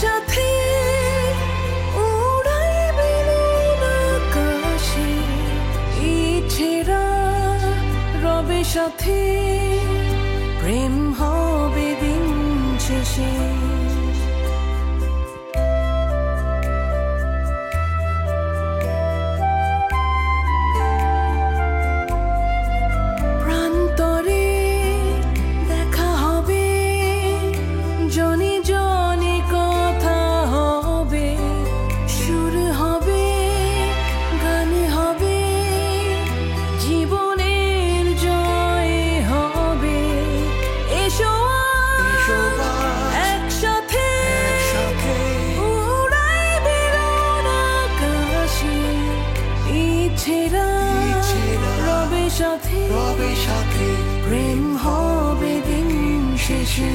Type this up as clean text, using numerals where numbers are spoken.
একসাথে উড়াইবে নীল আকাশে, ইচ্ছেরা রবে সাথে, প্রেম হবে দিন শেষে। জনি জনি কথা হবে, সুর হবে, গান হবে, জীবনের জয় হবে। এসো একসাথে উড়াইবে নীল আকাশে, ইচ্ছেরা রবে সাথে, প্রেম হবে দিন শেষে।